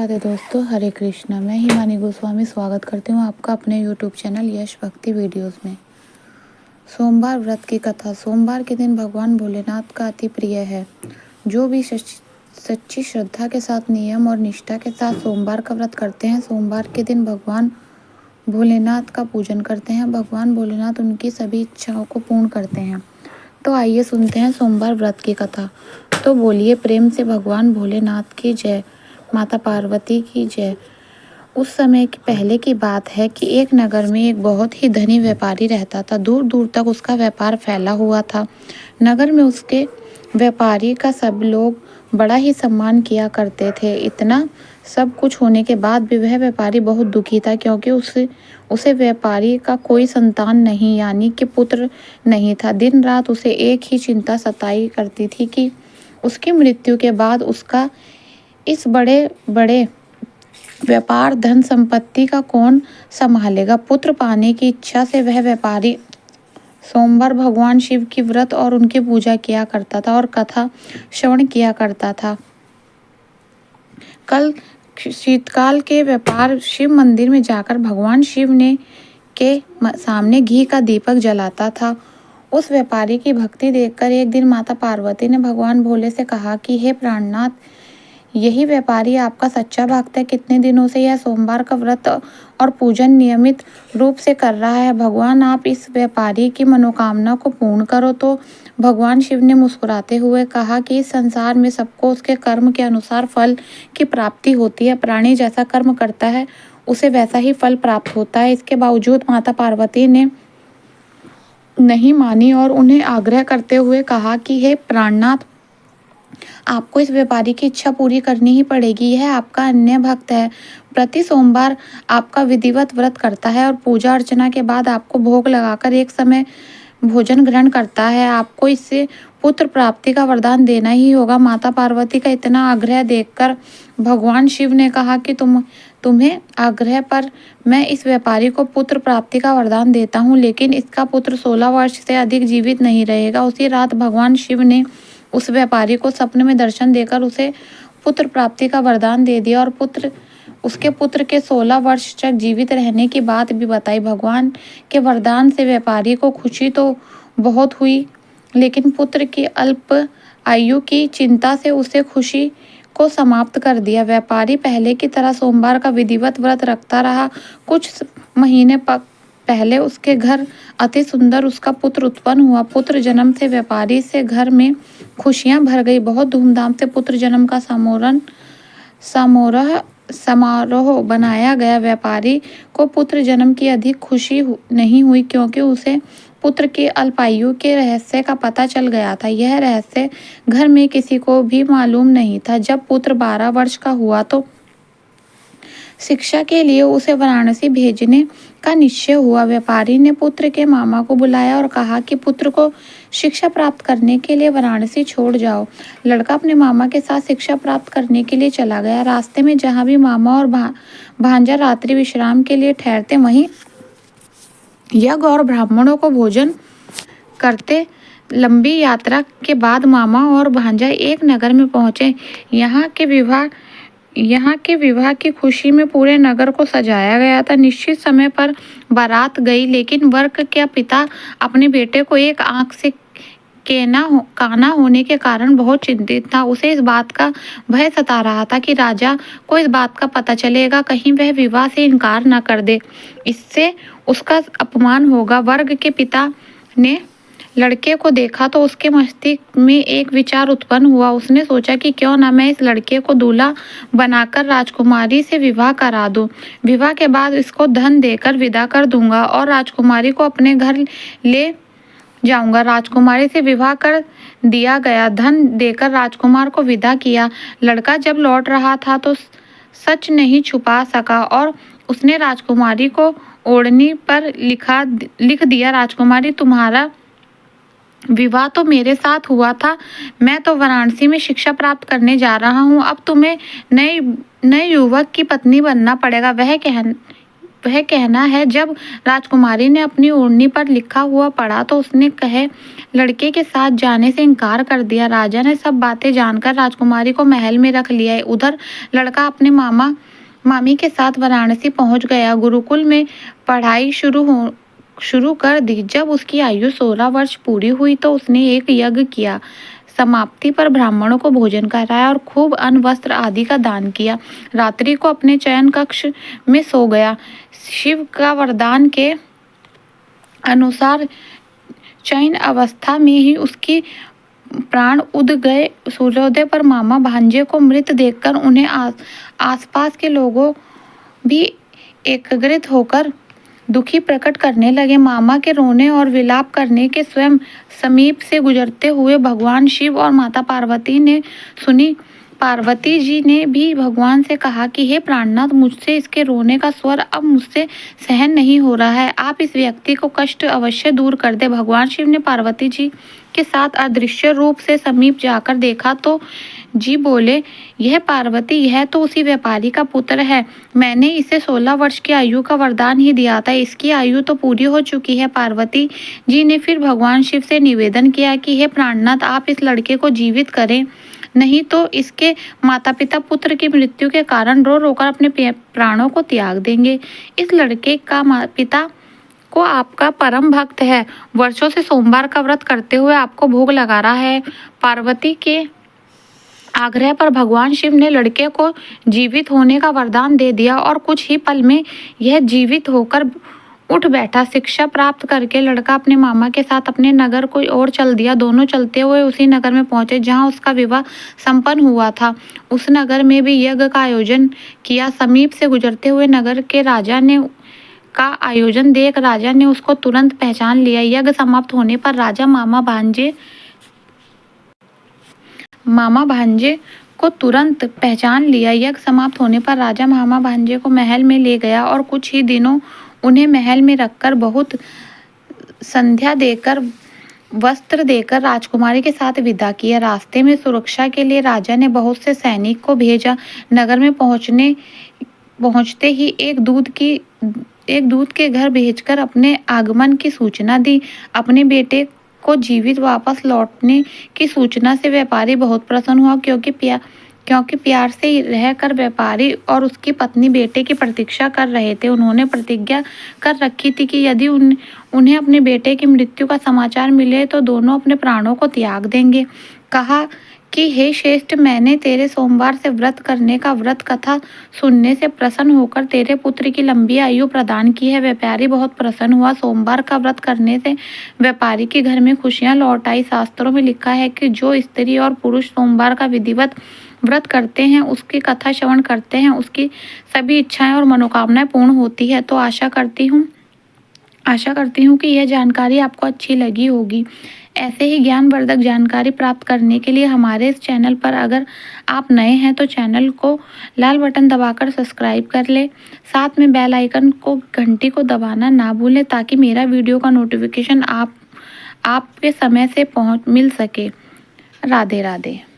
राधे दोस्तों, हरे कृष्णा। मैं हिमानी गोस्वामी स्वागत करती हूँ आपका अपने यूट्यूब चैनल यश भक्ति वीडियोस में। सोमवार व्रत की कथा। सोमवार के दिन भगवान भोलेनाथ का अति प्रिय है। जो भी सच्ची श्रद्धा के साथ नियम और निष्ठा के साथ सोमवार का व्रत करते हैं, सोमवार के दिन भगवान भोलेनाथ का पूजन करते हैं, भगवान भोलेनाथ उनकी सभी इच्छाओं को पूर्ण करते हैं। तो आइए सुनते हैं सोमवार व्रत की कथा। तो बोलिए प्रेम से भगवान भोलेनाथ की जय, माता पार्वती की जय। उस समय की पहले की बात है कि एक नगर में एक बहुत ही धनी व्यापारी रहता था। दूर दूर तक उसका व्यापार फैला हुआ था। नगर में उसके व्यापारी का सब लोग बड़ा ही सम्मान किया करते थे। इतना सब कुछ होने के बाद भी वह व्यापारी बहुत दुखी था, क्योंकि उसे व्यापारी का कोई संतान नहीं, यानी कि पुत्र नहीं था। दिन रात उसे एक ही चिंता सताई करती थी कि उसकी मृत्यु के बाद उसका इस बड़े बड़े व्यापार धन संपत्ति का कौन संभालेगा। पुत्र पाने की इच्छा से वह व्यापारी सोमवार भगवान शिव की व्रत और उनकी पूजा किया करता था और कथा श्रवण किया करता था। कल शीतकाल के व्यापार शिव मंदिर में जाकर भगवान शिव ने के सामने घी का दीपक जलाता था। उस व्यापारी की भक्ति देखकर एक दिन माता पार्वती ने भगवान भोले से कहा कि हे प्राणनाथ, यही व्यापारी आपका सच्चा भक्त है। कितने दिनों से यह सोमवार का व्रत और पूजन नियमित रूप से कर रहा है। भगवान आप इस व्यापारी की मनोकामना को पूर्ण करो। तो भगवान शिव ने मुस्कुराते हुए कहा कि इस संसार में सबको उसके कर्म के अनुसार फल की प्राप्ति होती है। प्राणी जैसा कर्म करता है उसे वैसा ही फल प्राप्त होता है। इसके बावजूद माता पार्वती ने नहीं मानी और उन्हें आग्रह करते हुए कहा कि हे प्राणनाथ, आपको इस व्यापारी की इच्छा पूरी करनी ही पड़ेगी। यह आपका अन्य भक्त है। प्रति सोमवार आपका विधिवत व्रत करता है और पूजा अर्चना के बाद आपको भोग लगाकर एक समय भोजन ग्रहण करता है। आपको इससे पुत्र प्राप्ति का वरदान देना ही होगा। माता पार्वती का इतना आग्रह देखकर भगवान शिव ने कहा कि तुम्हें आग्रह पर मैं इस व्यापारी को पुत्र प्राप्ति का वरदान देता हूँ, लेकिन इसका पुत्र 16 वर्ष से अधिक जीवित नहीं रहेगा। उसी रात भगवान शिव ने उस व्यापारी को सपने में दर्शन देकर उसे पुत्र प्राप्ति का वरदान दे दिया और उसके पुत्र के 16 वर्ष तक जीवित रहने की बात भी बताई। भगवान के वरदान से व्यापारी को खुशी तो बहुत हुई, लेकिन पुत्र की अल्प आयु की चिंता से उसे खुशी को समाप्त कर दिया। व्यापारी पहले की तरह सोमवार का विधिवत व्रत रखता रहा। कुछ महीने पहले उसके घर अति सुंदर उसका पुत्र उत्पन्न हुआ। पुत्र जन्म से व्यापारी से घर में खुशियां भर गई। बहुत धूमधाम से पुत्र जन्म का समारोह बनाया गया। व्यापारी को पुत्र जन्म की अधिक खुशी नहीं हुई, क्योंकि उसे पुत्र की अल्पायु के रहस्य का पता चल गया था। यह रहस्य घर में किसी को भी मालूम नहीं था। जब पुत्र 12 वर्ष का हुआ तो शिक्षा के लिए उसे वाराणसी भेजने का निश्चय हुआ। व्यापारी ने पुत्र के मामा को बुलाया और कहा कि पुत्र को शिक्षा प्राप्त करने के लिए वाराणसी छोड़ जाओ। लड़का अपने मामा के साथ शिक्षा प्राप्त करने के लिए चला गया। रास्ते में जहाँ भी मामा और भांजा रात्रि विश्राम के लिए ठहरते, वहीं यज्ञ और ब्राह्मणों को भोजन करते। लंबी यात्रा के बाद मामा और भांजा एक नगर में पहुंचे। यहाँ के विवाह की खुशी में पूरे नगर को सजाया गया था। निश्चित समय पर बारात गई, लेकिन वर के पिता अपने बेटे को एक आंख से काना होने के कारण बहुत चिंतित था। उसे इस बात का भय सता रहा था कि राजा को इस बात का पता चलेगा, कहीं वह विवाह से इनकार न कर दे, इससे उसका अपमान होगा। वर्ग के पिता ने लड़के को देखा तो उसके मस्तिष्क में एक विचार उत्पन्न हुआ। उसने सोचा कि क्यों ना मैं इस लड़के को दूल्हा बनाकर राजकुमारी से विवाह करा दूं। विवाह के बाद इसको धन देकर विदा कर दूंगा और राजकुमारी को अपने घर ले जाऊंगा। राजकुमारी से विवाह कर दिया गया। धन देकर राजकुमार को विदा किया। लड़का जब लौट रहा था तो सच नहीं छुपा सका और उसने राजकुमारी को ओढ़नी पर लिख दिया, राजकुमारी, तुम्हारा विवाह तो मेरे साथ हुआ था। मैं तो वाराणसी में शिक्षा प्राप्त करने जा रहा हूँ। अब तुम्हें नए युवक की पत्नी बनना पड़ेगा। वह कहना है। जब राजकुमारी ने अपनी ओढ़नी पर लिखा हुआ पढ़ा तो उसने कहे लड़के के साथ जाने से इनकार कर दिया। राजा ने सब बातें जानकर राजकुमारी को महल में रख लिया। उधर लड़का अपने मामी के साथ वाराणसी पहुंच गया। गुरुकुल में पढ़ाई शुरू कर दी। जब उसकी आयु 16 वर्ष पूरी हुई तो उसने एक यज्ञ किया। समाप्ति पर ब्राह्मणों को भोजन कराया और खूब अन्न वस्त्र आदि का दान किया। रात्रि को अपने शयन कक्ष में सो गया। शिव का वरदान के अनुसार शयन अवस्था में ही उसकी प्राण उड़ गए। सूर्योदय पर मामा भांजे को मृत देखकर उन्हें आसपास के लोगों भी एकत्रित होकर दुखी प्रकट करने लगे। मामा के रोने और विलाप करने के स्वयं समीप से गुजरते हुए भगवान शिव और माता पार्वती ने सुनी। पार्वती जी ने भी भगवान से कहा कि हे प्राणनाथ, मुझसे इसके रोने का स्वर अब मुझसे सहन नहीं हो रहा है। आप इस व्यक्ति को कष्ट अवश्य दूर कर दे। भगवान शिव ने पार्वती जी के साथ अदृश्य रूप से समीप जाकर देखा तो जी बोले, यह पार्वती, यह तो उसी व्यापारी का पुत्र है। मैंने इसे 16 वर्ष की आयु का वरदान ही दिया था। इसकी आयु तो पूरी हो चुकी है। पार्वती जी ने फिर भगवान शिव से निवेदन किया कि हे प्राणनाथ, आप इस लड़के को जीवित करें, नहीं तो इसके माता पिता पुत्र की मृत्यु के कारण रो रोकर अपने प्राणों को त्याग देंगे। इस लड़के का पिता को आपका परम भक्त है, वर्षों से सोमवार का व्रत करते हुए आपको भोग लगा रहा है। पार्वती के आग्रह पर भगवान शिव ने लड़के को जीवित होने का वरदान दे दिया और कुछ ही पल में यह जीवित होकर उठ बैठा। शिक्षा प्राप्त करके लड़का अपने मामा के साथ अपने नगर को ओर चल दिया। दोनों चलते हुए उसी नगर में पहुंचे जहां उसका विवाह संपन्न हुआ था। उस नगर में भी यज्ञ का आयोजन किया। समीप से गुजरते हुए नगर के राजा ने का आयोजन देख राजा ने उसको तुरंत पहचान लिया। यज्ञ समाप्त होने पर राजा मामा भांजे को तुरंत पहचान लिया। यज्ञ समाप्त होने पर राजा मामा भांजे को महल में ले गया और कुछ ही दिनों उन्हें महल में रखकर बहुत संध्या देकर वस्त्र देकर राजकुमारी के साथ विदा किया। रास्ते में सुरक्षा के लिए राजा ने बहुत से सैनिक को भेजा। नगर में पहुंचते ही एक दूत के घर भेजकर अपने आगमन की सूचना दी। अपने बेटे को जीवित वापस लौटने की सूचना से व्यापारी बहुत प्रसन्न हुआ, क्योंकि प्यार से रहकर व्यापारी और उसकी पत्नी बेटे की प्रतीक्षा कर रहे थे। उन्होंने प्रतिज्ञा कर रखी थी कि यदि उन्हें अपने बेटे की मृत्यु का समाचार मिले तो दोनों अपने प्राणों को त्याग देंगे। कहा कि हे श्रेष्ठ, मैंने तेरे सोमवार से व्रत करने का व्रत कथा सुनने से प्रसन्न होकर तेरे पुत्र की लंबी आयु प्रदान की है। व्यापारी बहुत प्रसन्न हुआ। सोमवार का व्रत करने से व्यापारी के घर में खुशियां लौट आई। शास्त्रों में लिखा है कि जो स्त्री और पुरुष सोमवार का विधिवत व्रत करते हैं, उसकी कथा श्रवण करते हैं, उसकी सभी इच्छाएं और मनोकामनाएं पूर्ण होती है। तो आशा करती हूँ कि यह जानकारी आपको अच्छी लगी होगी। ऐसे ही ज्ञानवर्धक जानकारी प्राप्त करने के लिए हमारे इस चैनल पर अगर आप नए हैं तो चैनल को लाल बटन दबाकर सब्सक्राइब कर ले। साथ में बेल आइकन को घंटी को दबाना ना भूलें ताकि मेरा वीडियो का नोटिफिकेशन आपके समय से मिल सके। राधे राधे।